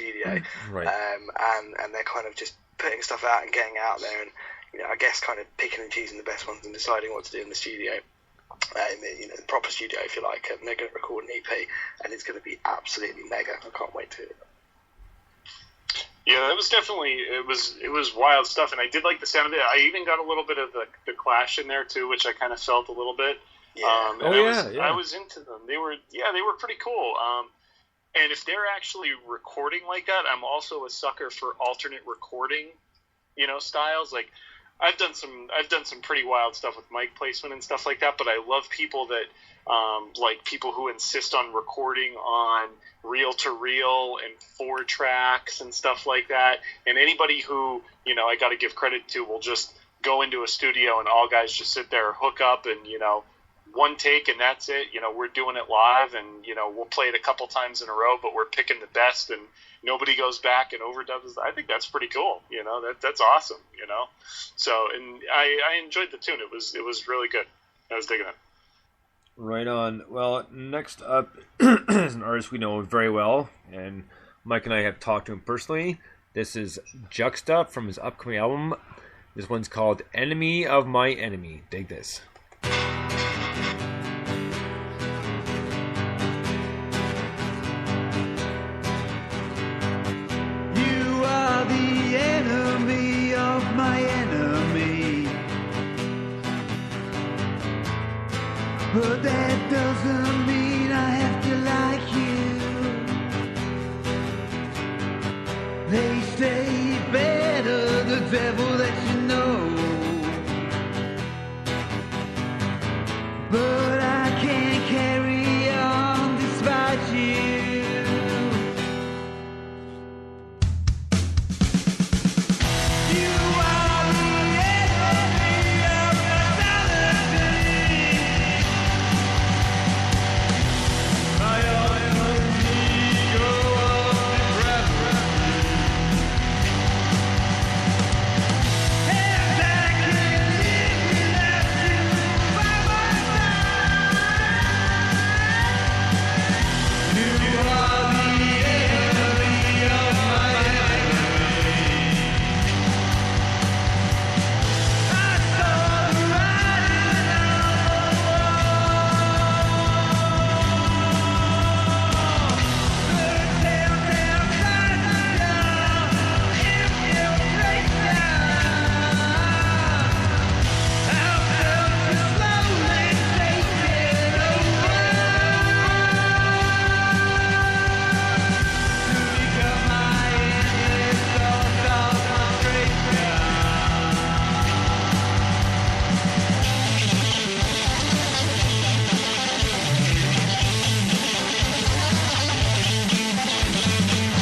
studio, Right. And they're kind of just putting stuff out and getting out there, and I guess kind of picking and choosing the best ones and deciding what to do in the studio, the proper studio, if you like. And they're going to record an EP, and it's going to be absolutely mega. I can't wait to. Yeah, that was definitely it was wild stuff, and I did like the sound of it. I even got a little bit of the Clash in there too, which I kind of felt a little bit. Yeah. I was into them. They were pretty cool. And if they're actually recording like that, I'm also a sucker for alternate recording, styles. Like I've done some pretty wild stuff with mic placement and stuff like that, but I love people that like people who insist on recording on reel-to-reel and 4 tracks and stuff like that. And anybody who, I got to give credit to will just go into a studio and all guys just sit there, hook up, and, one take and that's it. We're doing it live, and, we'll play it a couple times in a row, but we're picking the best, and nobody goes back and overdubs. I think that's pretty cool. That's awesome, So, and I enjoyed the tune. It was really good. I was digging it. Right on. Well, next up is an artist we know very well, and Mike and I have talked to him personally. This is Juxta from his upcoming album. This one's called Enemy of My Enemy. Dig this. You are the enemy of my enemy, but that doesn't mean I have to like you. They say better the devil that you know, but I can't carry on despite you. You are the enemy of mortality. My own ego of depravity. And I can't live without you by my side. You are the enemy of my enemy. I saw the writing on the wall. The telltale signs of your infiltration. I'll felt you slowly taking over to become my endless source of frustration. You are the enemy of my enemy.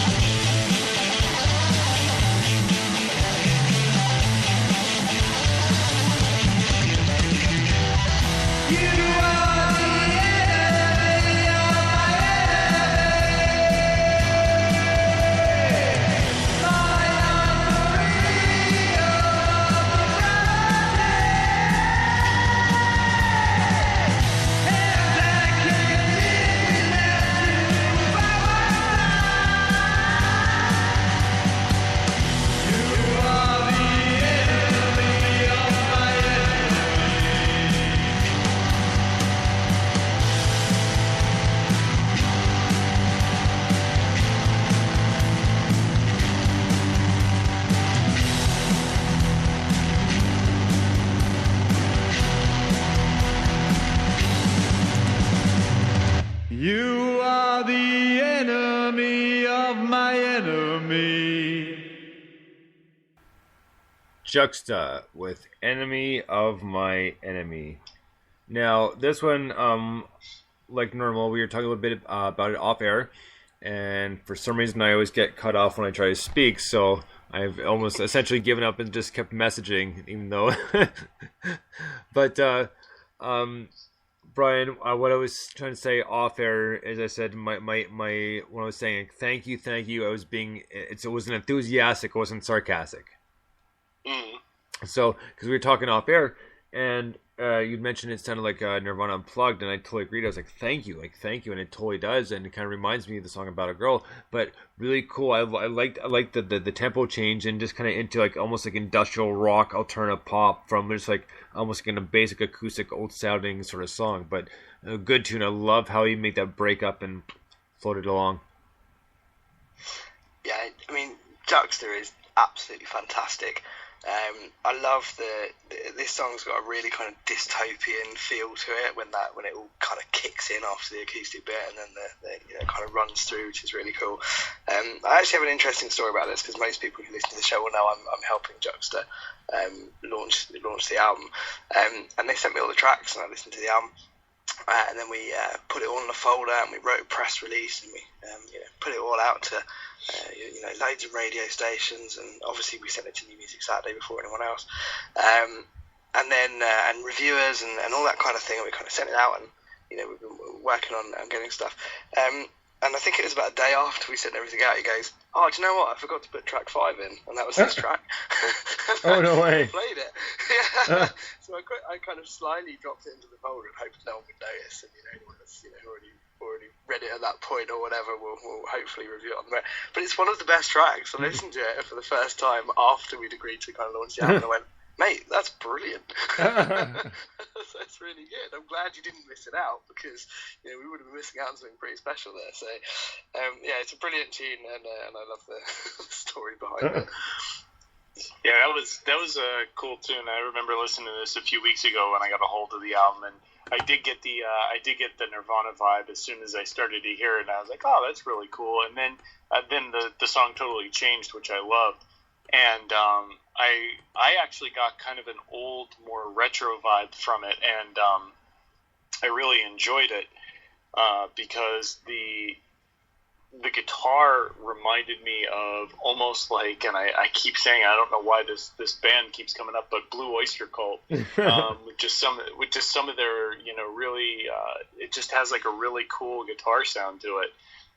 My offering of morality. And I can't live without you by my side. You are the enemy of my enemy. You are the enemy of my enemy. Juxta with Enemy of My Enemy. Now, this one, like normal, we were talking a little bit about it off air, and for some reason I always get cut off when I try to speak, so I've almost essentially given up and just kept messaging, even though... But, Brian, what I was trying to say off air, as I said, my when I was saying thank you, I was being, it wasn't enthusiastic, it wasn't sarcastic. Mm. So, because we were talking off air, And you mentioned it sounded like Nirvana Unplugged, and I totally agreed. I was like, thank you, and it totally does, and it kind of reminds me of the song About a Girl. But really cool. I liked the tempo change and just kind of into like almost like industrial rock, alternative pop from just like almost like a basic acoustic, old sounding sort of song. But a good tune. I love how he made that break up and floated along. Yeah, I mean, Juxta is absolutely fantastic. I love this song's got a really kind of dystopian feel to it when it all kind of kicks in after the acoustic bit, and then the kind of runs through, which is really cool. I actually have an interesting story about this, because most people who listen to the show will know I'm helping Juxta launch the album, and they sent me all the tracks, and I listened to the album. And then we put it all in a folder, and we wrote a press release, and we put it all out to loads of radio stations, and obviously we sent it to New Music Saturday before anyone else, and then and reviewers and all that kind of thing. And we kind of sent it out, and we've been working on getting stuff. And I think it was about a day after we sent everything out, he goes, "Oh, do you know what? I forgot to put track 5 in," and that was his track. Oh, no way! Played it. Yeah. So I kind of slyly dropped it into the folder and hoped no one would notice, and anyone that's already read it at that point or whatever will hopefully review it on the. But it's one of the best tracks. I listened to it for the first time after we'd agreed to kind of launch the album, and I went, "Mate, that's brilliant." That's really good. I'm glad you didn't miss it out, because we would have been missing out on something pretty special there. So yeah, it's a brilliant tune, and I love the story behind it. Yeah, that was a cool tune. I remember listening to this a few weeks ago when I got a hold of the album, and I did get the Nirvana vibe as soon as I started to hear it. And I was like, "Oh, that's really cool." And then the song totally changed, which I loved. And I actually got kind of an old, more retro vibe from it, and I really enjoyed it because the guitar reminded me of almost like, and I keep saying, I don't know why this band keeps coming up, but Blue Oyster Cult, with just some of their really it just has like a really cool guitar sound to it.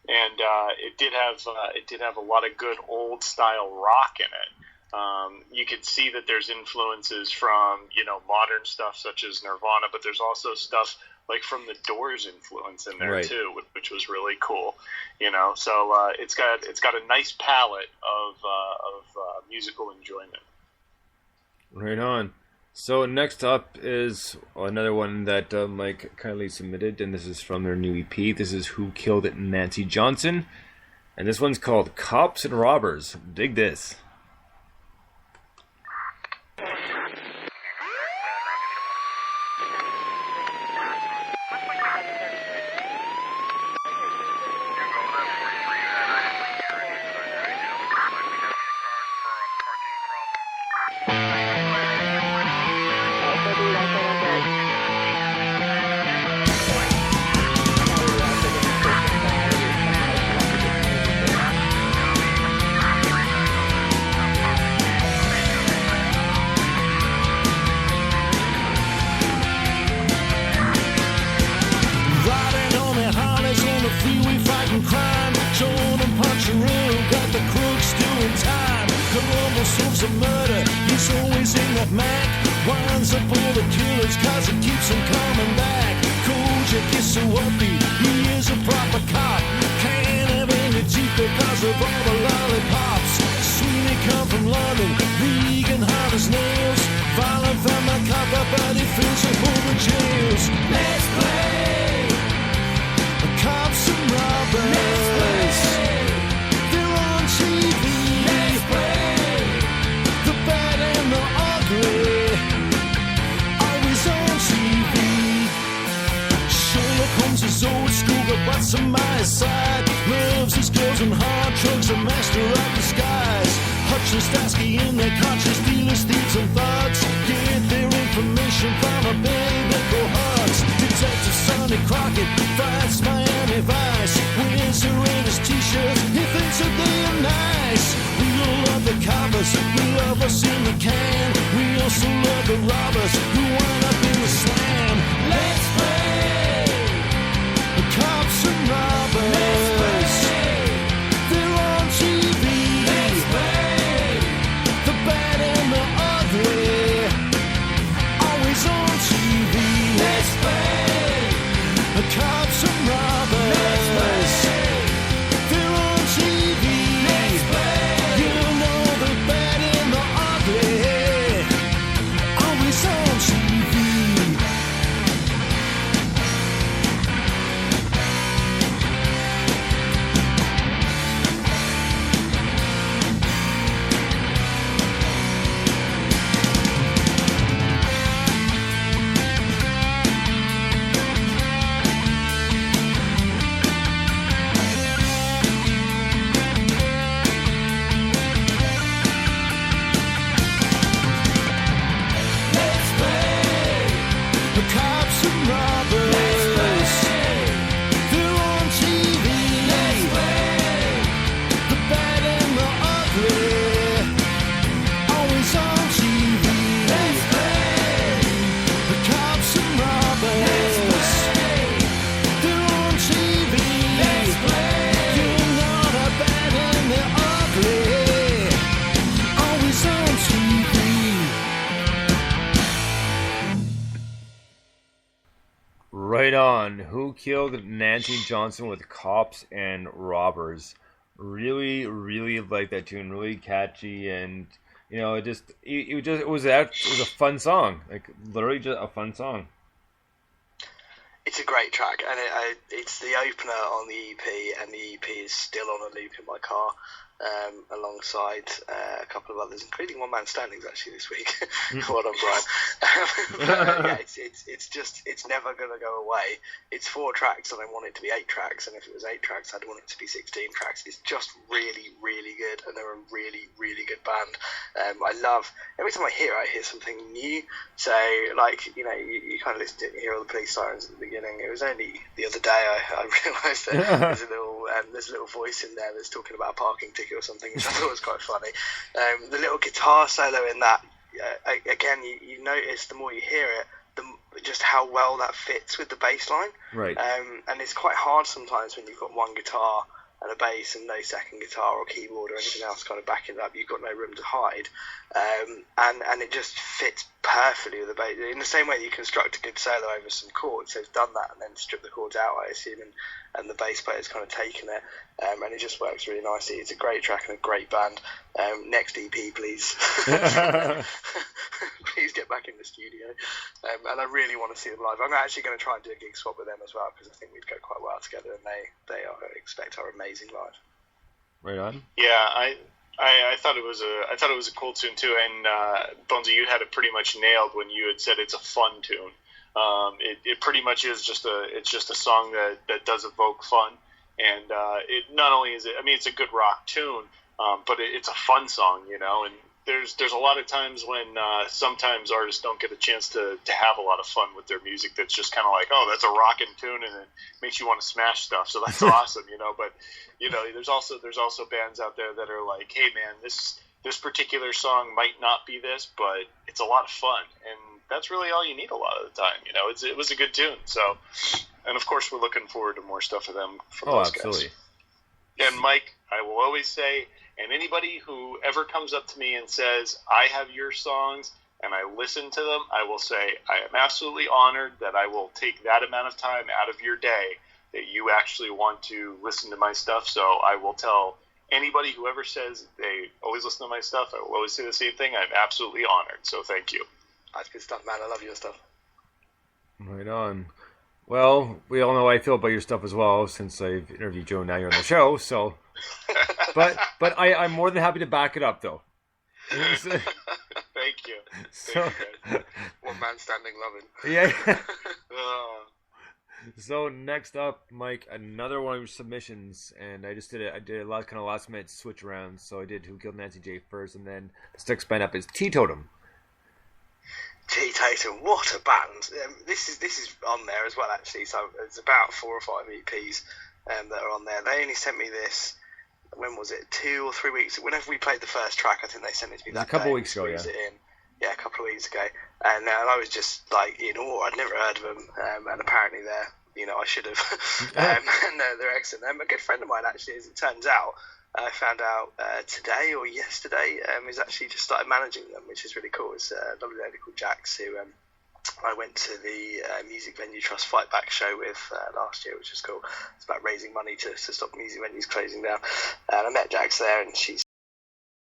And it did have a lot of good old style rock in it. You could see that there's influences from modern stuff such as Nirvana, but there's also stuff like from the Doors influence in there, right, too, which was really cool. So it's got a nice palette of musical enjoyment. Right on. So next up is another one that Mike kindly submitted, and this is from their new EP. This is Who Killed Nancy Johnson, and this one's called Cops and Robbers. Dig this. Always Right on. Who Killed Nancy Johnson with Cops and Robbers? Really, really like that tune. Really catchy, and it was a fun song. Like literally just a fun song. It's a great track, and it's the opener on the EP, and the EP is still on a loop in my car, alongside a couple of others, including One Man Standing's actually this week. Well done, Brian. It's never going to go away. It's 4 tracks, and I want it to be 8 tracks, and if it was 8 tracks, I'd want it to be 16 tracks. It's just really, really good, and they're a really, really good band. I love, every time I hear something new. So, like, you kind of listen to it and hear all the police sirens at the beginning. It was only the other day I realised that there's a little voice in there that's talking about a parking ticket or something, which I thought was quite funny. The little guitar solo in that, again, you notice the more you hear it, just how well that fits with the bass line. Right. And it's quite hard sometimes when you've got one guitar and a bass and no second guitar or keyboard or anything else kind of backing it up. You've got no room to hide. And it just fits perfectly with the bass. In the same way that you construct a good solo over some chords, they've done that and then stripped the chords out, I assume, and the bass player's kind of taken it. And it just works really nicely. It's a great track and a great band. Next EP, please. Please get back in the studio. And I really want to see them live. I'm actually going to try and do a gig swap with them as well, because I think we'd go quite well together, and they are, I expect, are amazing live. Right on. Yeah, I thought it was a cool tune too, and Bonesy, you had it pretty much nailed when you had said it's a fun tune. It pretty much is just a song that does evoke fun, and it not only is it, I mean, it's a good rock tune, but it's a fun song, and there's a lot of times when sometimes artists don't get a chance to have a lot of fun with their music. That's just kind of like, oh, that's a rockin' tune, and it makes you want to smash stuff. So that's awesome, But there's also bands out there that are like, hey man, this particular song might not be this, but it's a lot of fun, and that's really all you need a lot of the time. It was a good tune. So, and of course, we're looking forward to more stuff of them from those absolutely. guys. And Mike, I will always say, and anybody who ever comes up to me and says, I have your songs and I listen to them, I will say, I am absolutely honored that I will take that amount of time out of your day that you actually want to listen to my stuff. So I will tell anybody who ever says they always listen to my stuff, I will always say the same thing. I'm absolutely honored. So thank you. That's good stuff, man. I love your stuff. Right on. Well, we all know how I feel about your stuff as well, since I've interviewed Joe. Now you're on the show, so. But I'm more than happy to back it up, though. Thank you. So, One Man Standing, loving. Yeah. So next up, Mike, another one of your submissions, and I did a lot kind of last minute switch around. So I did Who Killed Nancy J first, and then the next band up is Teetotum. Teetotum, what a band! This is on there as well, actually. So it's about 4 or 5 EPs that are on there. They only sent me this. When was it? 2 or 3 weeks. Whenever we played the first track, I think they sent it to me that a couple day. Weeks ago, yeah. Yeah, a couple of weeks ago, and I was just like, I'd never heard of them, and apparently I should have. And they're excellent. A good friend of mine, actually, as it turns out, I found out today or yesterday, is actually just started managing them, which is really cool. It's a lovely lady called Jax, who I went to the Music Venue Trust Fight Back show with last year, which was cool. It's about raising money to stop music venues closing down. And I met Jax there, and she's